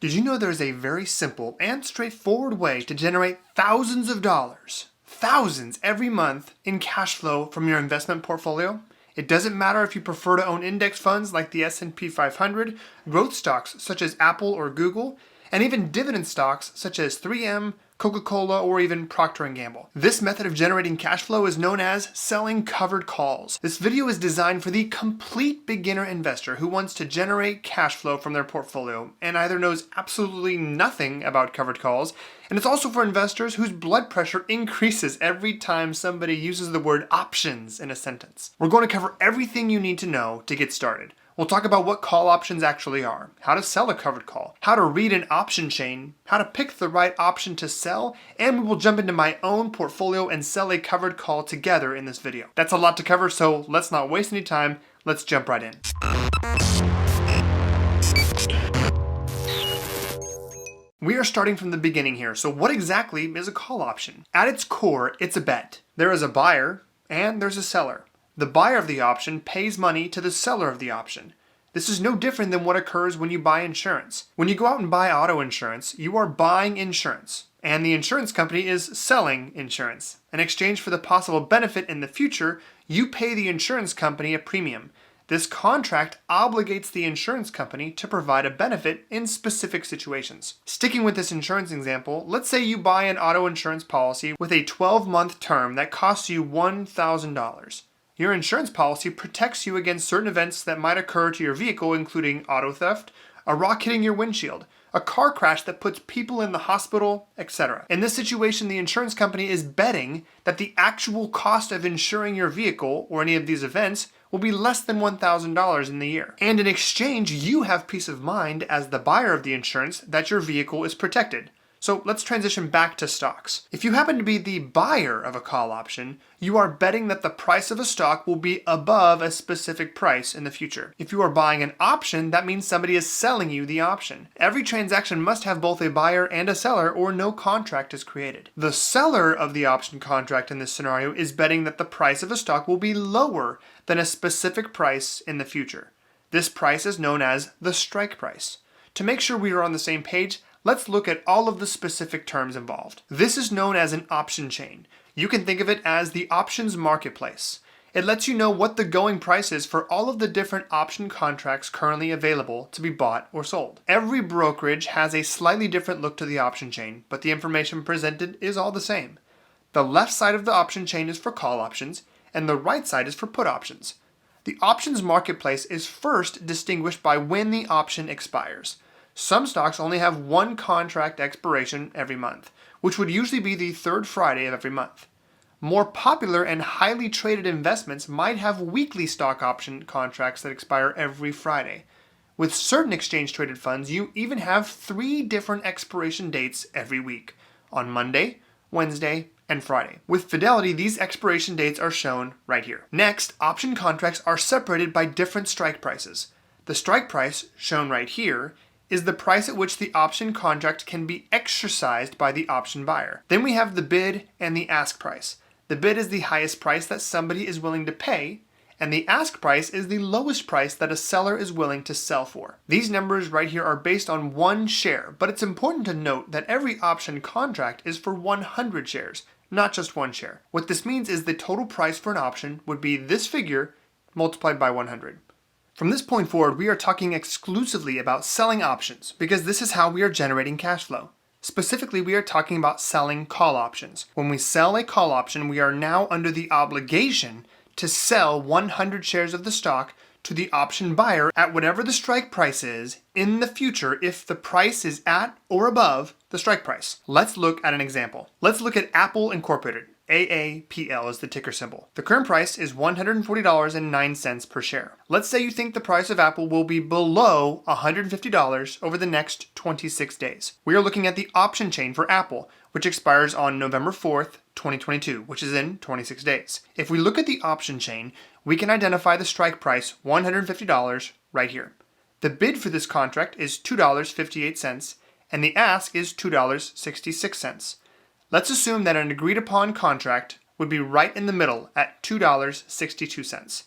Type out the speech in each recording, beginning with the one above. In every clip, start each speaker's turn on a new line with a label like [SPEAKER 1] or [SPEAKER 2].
[SPEAKER 1] Did you know there's a very simple and straightforward way to generate thousands of dollars, thousands every month in cash flow from your investment portfolio? It doesn't matter if you prefer to own index funds like the S&P 500, growth stocks such as Apple or Google, and even dividend stocks such as 3M, Coca-Cola, or even Procter & Gamble. This method of generating cash flow is known as selling covered calls. This video is designed for the complete beginner investor who wants to generate cash flow from their portfolio and either knows absolutely nothing about covered calls, and it's also for investors whose blood pressure increases every time somebody uses the word options in a sentence. We're going to cover everything you need to know to get started. We'll talk about what call options actually are, how to sell a covered call, how to read an option chain, how to pick the right option to sell, and we will jump into my own portfolio and sell a covered call together in this video. That's a lot to cover, so let's not waste any time. Let's jump right in. We are starting from the beginning here, so what exactly is a call option? At its core, it's a bet. There is a buyer and there's a seller. The buyer of the option pays money to the seller of the option. This is no different than what occurs when you buy insurance. When you go out and buy auto insurance, you are buying insurance, and the insurance company is selling insurance. In exchange for the possible benefit in the future, you pay the insurance company a premium. This contract obligates the insurance company to provide a benefit in specific situations. Sticking with this insurance example, let's say you buy an auto insurance policy with a 12-month term that costs you $1,000. Your insurance policy protects you against certain events that might occur to your vehicle, including auto theft, a rock hitting your windshield, a car crash that puts people in the hospital, etc. In this situation, the insurance company is betting that the actual cost of insuring your vehicle or any of these events will be less than $1,000 in the year. And in exchange, you have peace of mind as the buyer of the insurance that your vehicle is protected. So let's transition back to stocks. If you happen to be the buyer of a call option, you are betting that the price of a stock will be above a specific price in the future. If you are buying an option, that means somebody is selling you the option. Every transaction must have both a buyer and a seller, or no contract is created. The seller of the option contract in this scenario is betting that the price of a stock will be lower than a specific price in the future. This price is known as the strike price. To make sure we are on the same page, let's look at all of the specific terms involved. This is known as an option chain. You can think of it as the options marketplace. It lets you know what the going price is for all of the different option contracts currently available to be bought or sold. Every brokerage has a slightly different look to the option chain, but the information presented is all the same. The left side of the option chain is for call options, and the right side is for put options. The options marketplace is first distinguished by when the option expires. Some stocks only have one contract expiration every month, which would usually be the third Friday of every month. More popular and highly traded investments might have weekly stock option contracts that expire every Friday. With certain exchange-traded funds, you even have 3 different expiration dates every week, on Monday, Wednesday, and Friday. With Fidelity, these expiration dates are shown right here. Next, option contracts are separated by different strike prices. The strike price, shown right here, is the price at which the option contract can be exercised by the option buyer. Then we have the bid and the ask price. The bid is the highest price that somebody is willing to pay, and the ask price is the lowest price that a seller is willing to sell for. These numbers right here are based on 1 share, but it's important to note that every option contract is for 100 shares, not just 1 share. What this means is the total price for an option would be this figure multiplied by 100. From this point forward, we are talking exclusively about selling options because this is how we are generating cash flow. Specifically, we are talking about selling call options. When we sell a call option, we are now under the obligation to sell 100 shares of the stock to the option buyer at whatever the strike price is in the future if the price is at or above the strike price. Let's look at an example. Let's look at Apple Incorporated. AAPL is the ticker symbol. The current price is $140.09 per share. Let's say you think the price of Apple will be below $150 over the next 26 days. We are looking at the option chain for Apple, which expires on November 4th, 2022, which is in 26 days. If we look at the option chain, we can identify the strike price, $150, right here. The bid for this contract is $2.58, and the ask is $2.66. Let's assume that an agreed upon contract would be right in the middle at $2.62.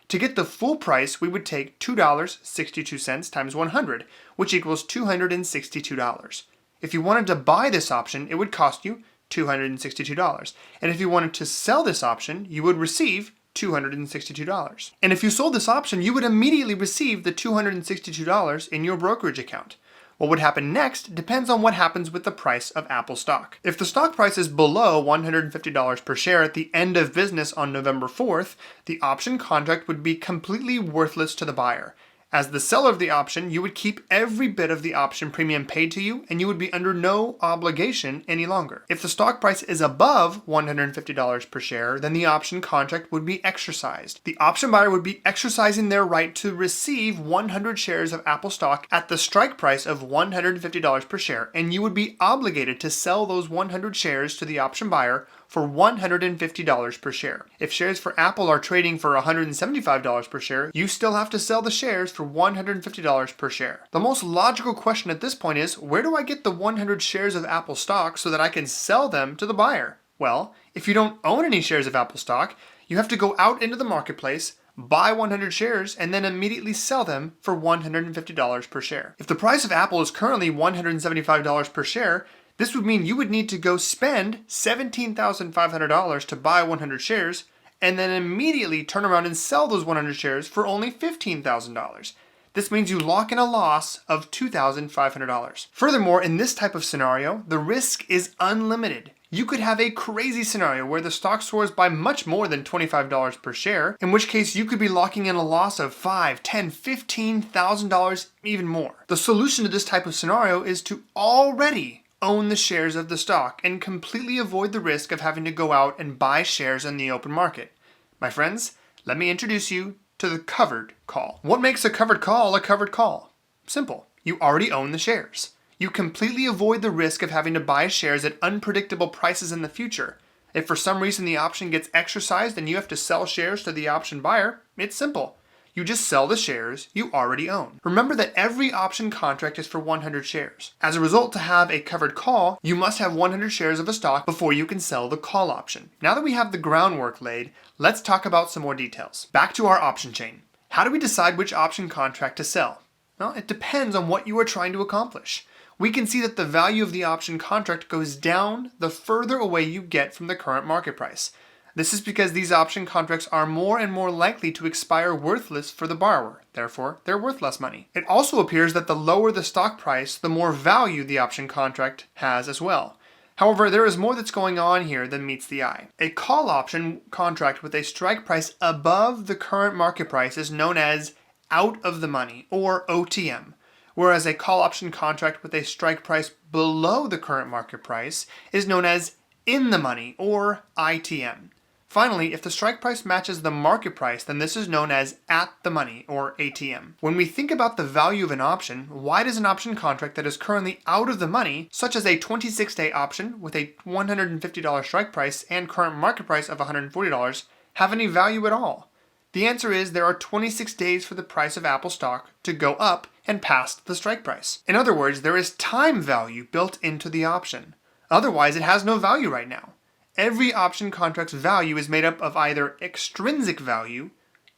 [SPEAKER 1] To get the full price, we would take $2.62 times 100, which equals $262. If you wanted to buy this option, it would cost you $262. And if you wanted to sell this option, you would receive $262. And if you sold this option, you would immediately receive the $262 in your brokerage account. What would happen next depends on what happens with the price of Apple stock. If the stock price is below $150 per share at the end of business on November 4th, the option contract would be completely worthless to the buyer. As the seller of the option, you would keep every bit of the option premium paid to you, and you would be under no obligation any longer. If the stock price is above $150 per share, then the option contract would be exercised. The option buyer would be exercising their right to receive 100 shares of Apple stock at the strike price of $150 per share, and you would be obligated to sell those 100 shares to the option buyer for $150 per share. If shares for Apple are trading for $175 per share, you still have to sell the shares for $150 per share. The most logical question at this point is, where do I get the 100 shares of Apple stock so that I can sell them to the buyer? Well, if you don't own any shares of Apple stock, you have to go out into the marketplace, buy 100 shares, and then immediately sell them for $150 per share. If the price of Apple is currently $175 per share, this would mean you would need to go spend $17,500 to buy 100 shares and then immediately turn around and sell those 100 shares for only $15,000. This means you lock in a loss of $2,500. Furthermore, in this type of scenario, the risk is unlimited. You could have a crazy scenario where the stock soars by much more than $25 per share, in which case you could be locking in a loss of $5,000, $10,000, $15,000, even more. The solution to this type of scenario is to already own the shares of the stock and completely avoid the risk of having to go out and buy shares in the open market. My friends, let me introduce you to the covered call. What makes a covered call a covered call? Simple. You already own the shares. You completely avoid the risk of having to buy shares at unpredictable prices in the future. If for some reason the option gets exercised and you have to sell shares to the option buyer, it's simple. You just sell the shares you already own. Remember that every option contract is for 100 shares. As a result, to have a covered call, you must have 100 shares of a stock before you can sell the call option. Now that we have the groundwork laid, let's talk about some more details. Back to our option chain. How do we decide which option contract to sell? Well, it depends on what you are trying to accomplish. We can see that the value of the option contract goes down the further away you get from the current market price. This is because these option contracts are more and more likely to expire worthless for the borrower. Therefore, they're worth less money. It also appears that the lower the stock price, the more value the option contract has as well. However, there is more that's going on here than meets the eye. A call option contract with a strike price above the current market price is known as out of the money, or OTM, whereas a call option contract with a strike price below the current market price is known as in the money, or ITM. Finally, if the strike price matches the market price, then this is known as at the money, or ATM. When we think about the value of an option, why does an option contract that is currently out of the money, such as a 26-day option with a $150 strike price and current market price of $140, have any value at all? The answer is there are 26 days for the price of Apple stock to go up and past the strike price. In other words, there is time value built into the option. Otherwise, it has no value right now. Every option contract's value is made up of either extrinsic value,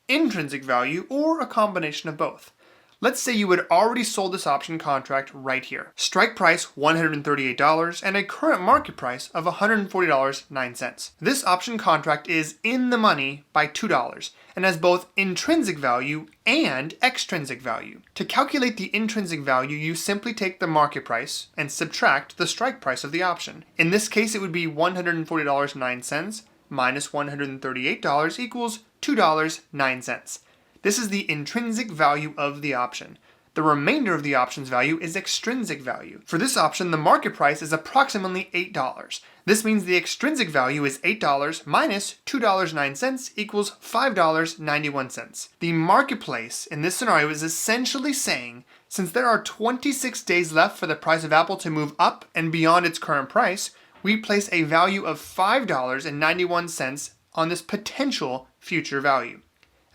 [SPEAKER 1] intrinsic value, or a combination of both. Let's say you had already sold this option contract right here. Strike price $138 and a current market price of $140.09. This option contract is in the money by $2 and has both intrinsic value and extrinsic value. To calculate the intrinsic value, you simply take the market price and subtract the strike price of the option. In this case, it would be $140.09 minus $138 equals $2.09. This is the intrinsic value of the option. The remainder of the option's value is extrinsic value. For this option, the market price is approximately $8. This means the extrinsic value is $8 minus $2.09 equals $5.91. The marketplace in this scenario is essentially saying, since there are 26 days left for the price of Apple to move up and beyond its current price, we place a value of $5.91 on this potential future value.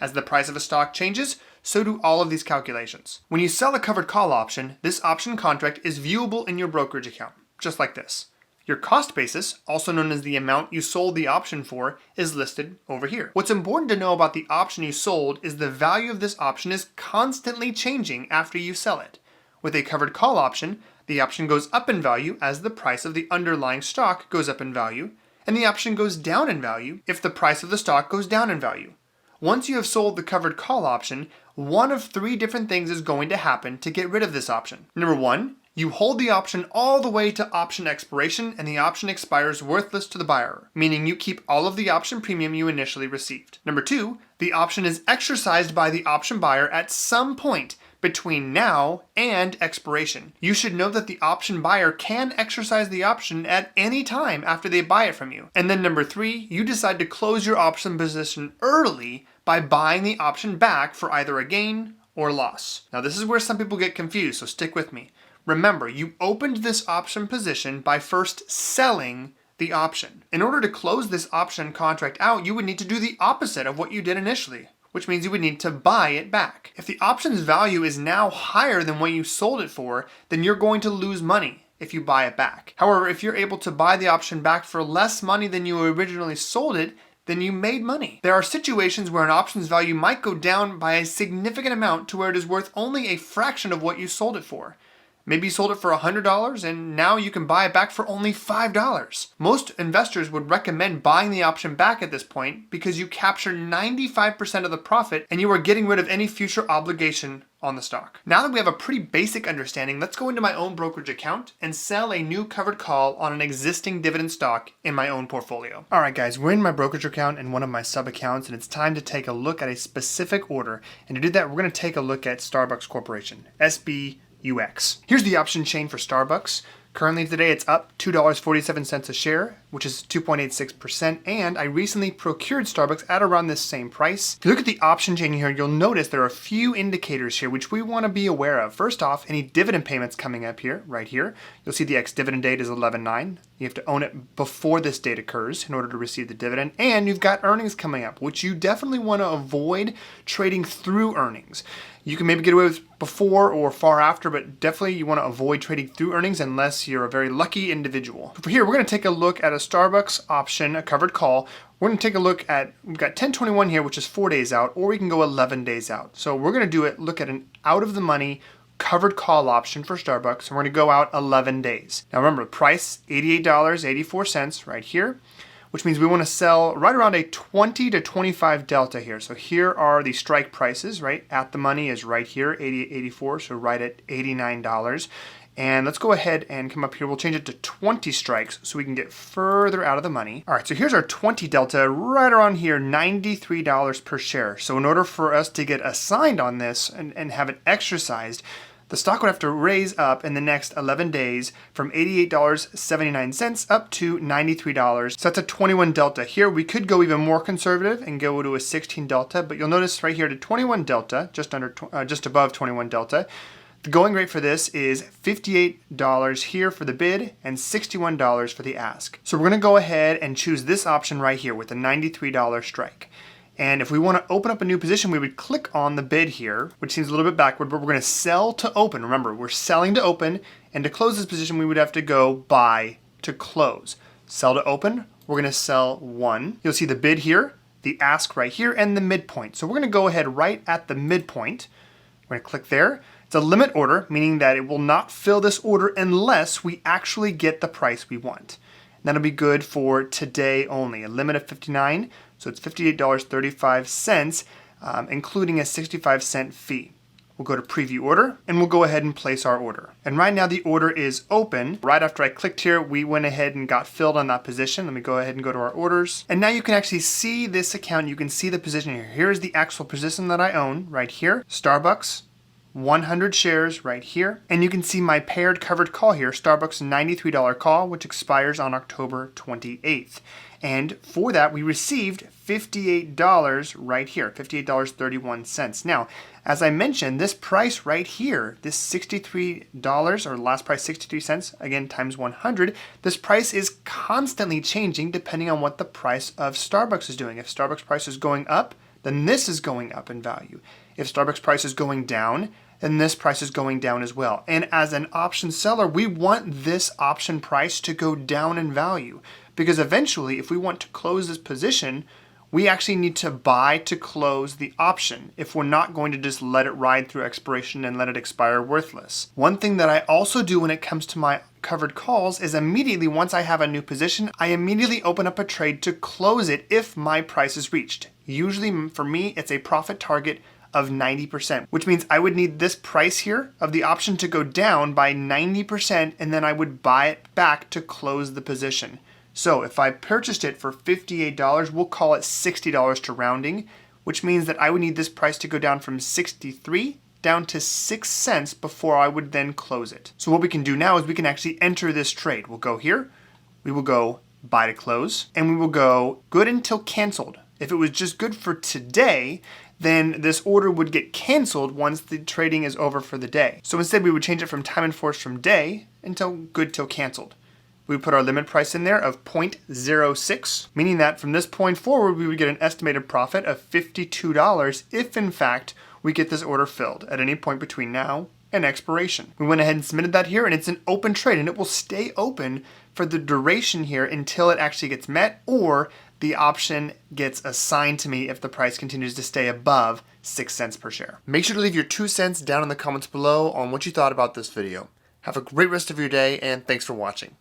[SPEAKER 1] As the price of a stock changes, so do all of these calculations. When you sell a covered call option, this option contract is viewable in your brokerage account, just like this. Your cost basis, also known as the amount you sold the option for, is listed over here. What's important to know about the option you sold is the value of this option is constantly changing after you sell it. With a covered call option, the option goes up in value as the price of the underlying stock goes up in value, and the option goes down in value if the price of the stock goes down in value. Once you have sold the covered call option, one of three different things is going to happen to get rid of this option. Number one, you hold the option all the way to option expiration and the option expires worthless to the buyer, meaning you keep all of the option premium you initially received. Number two, the option is exercised by the option buyer at some point between now and expiration. You should know that the option buyer can exercise the option at any time after they buy it from you. And then number three, you decide to close your option position early by buying the option back for either a gain or loss. Now this is where some people get confused, so stick with me. Remember, you opened this option position by first selling the option. In order to close this option contract out, you would need to do the opposite of what you did initially, which means you would need to buy it back. If the option's value is now higher than what you sold it for, then you're going to lose money if you buy it back. However, if you're able to buy the option back for less money than you originally sold it, then you made money. There are situations where an option's value might go down by a significant amount to where it is worth only a fraction of what you sold it for. Maybe you sold it for $100 and now you can buy it back for only $5. Most investors would recommend buying the option back at this point because you capture 95% of the profit and you are getting rid of any future obligation on the stock. Now that we have a pretty basic understanding, let's go into my own brokerage account and sell a new covered call on an existing dividend stock in my own portfolio. All right, guys, we're in my brokerage account and one of my sub accounts, and it's time to take a look at a specific order. And to do that, we're going to take a look at Starbucks Corporation, SBUX. Here's the option chain for Starbucks. Currently today it's up $2.47 a share, which is 2.86%, and I recently procured Starbucks at around this same price. If you look at the option chain here, you'll notice there are a few indicators here which we want to be aware of. First off, any dividend payments coming up here, right here. You'll see the ex-dividend date is 11/9. You have to own it before this date occurs in order to receive the dividend, and you've got earnings coming up, which you definitely want to avoid trading through earnings. You can maybe get away with before or far after, but definitely you want to avoid trading through earnings unless you're a very lucky individual. For here, we're going to take a look at a Starbucks option, a covered call. We're going to take a look at, we've got 10/21 here, which is 4 days out, or we can go 11 days out. So we're going to look at an out of the money covered call option for Starbucks, and we're going to go out 11 days. Now remember, price $88.84 right here, which means we want to sell right around a 20 to 25 delta here. So here are the strike prices, right? At the money is right here, $88.84, so right at $89. And let's go ahead and come up here. We'll change it to 20 strikes so we can get further out of the money. All right, so here's our 20 delta right around here, $93 per share. So in order for us to get assigned on this and have it exercised, the stock would have to raise up in the next 11 days from $88.79 up to $93. So that's a 21 delta. Here we could go even more conservative and go to a 16 delta, but you'll notice right here to 21 delta, just above 21 delta. The going rate for this is $58 here for the bid and $61 for the ask. So we're going to go ahead and choose this option right here with a $93 strike. And if we want to open up a new position, we would click on the bid here, which seems a little bit backward, but we're going to sell to open. Remember, we're selling to open, and to close this position, we would have to go buy to close. Sell to open, we're going to sell 1. You'll see the bid here, the ask right here, and the midpoint. So we're going to go ahead right at the midpoint. We're going to click there. It's a limit order, meaning that it will not fill this order unless we actually get the price we want. And that'll be good for today only, a limit of 59. So it's $58.35, including a 65-cent fee. We'll go to preview order and we'll go ahead and place our order. And right now the order is open. Right after I clicked here, we went ahead and got filled on that position. Let me go ahead and go to our orders. And now you can actually see this account. You can see the position here. Here's the actual position that I own right here. Starbucks, 100 shares right here. And you can see my paired covered call here, Starbucks $93 call, which expires on October 28th. And for that, we received $58 right here, $58.31. Now, as I mentioned, this price right here, this $63, or last price 63 cents, again, times 100, this price is constantly changing depending on what the price of Starbucks is doing. If Starbucks price is going up, then this is going up in value. If Starbucks price is going down, then this price is going down as well. And as an option seller, we want this option price to go down in value, because eventually if we want to close this position, we actually need to buy to close the option if we're not going to just let it ride through expiration and let it expire worthless. One thing that I also do when it comes to my covered calls is immediately once I have a new position, I immediately open up a trade to close it if my price is reached. Usually for me, it's a profit target of 90%, which means I would need this price here of the option to go down by 90%, and then I would buy it back to close the position. So if I purchased it for $58, we'll call it $60 to rounding, which means that I would need this price to go down from 63 down to 6 cents before I would then close it. So what we can do now is we can actually enter this trade. We'll go here, we will go buy to close, and we will go good until canceled. If it was just good for today, then this order would get canceled once the trading is over for the day. So instead we would change it from time enforced from day until good till canceled. We put our limit price in there of 0.06, meaning that from this point forward, we would get an estimated profit of $52 if in fact we get this order filled at any point between now and expiration. We went ahead and submitted that here, and it's an open trade, and it will stay open for the duration here until it actually gets met or the option gets assigned to me if the price continues to stay above 6 cents per share. Make sure to leave your 2 cents down in the comments below on what you thought about this video. Have a great rest of your day, and thanks for watching.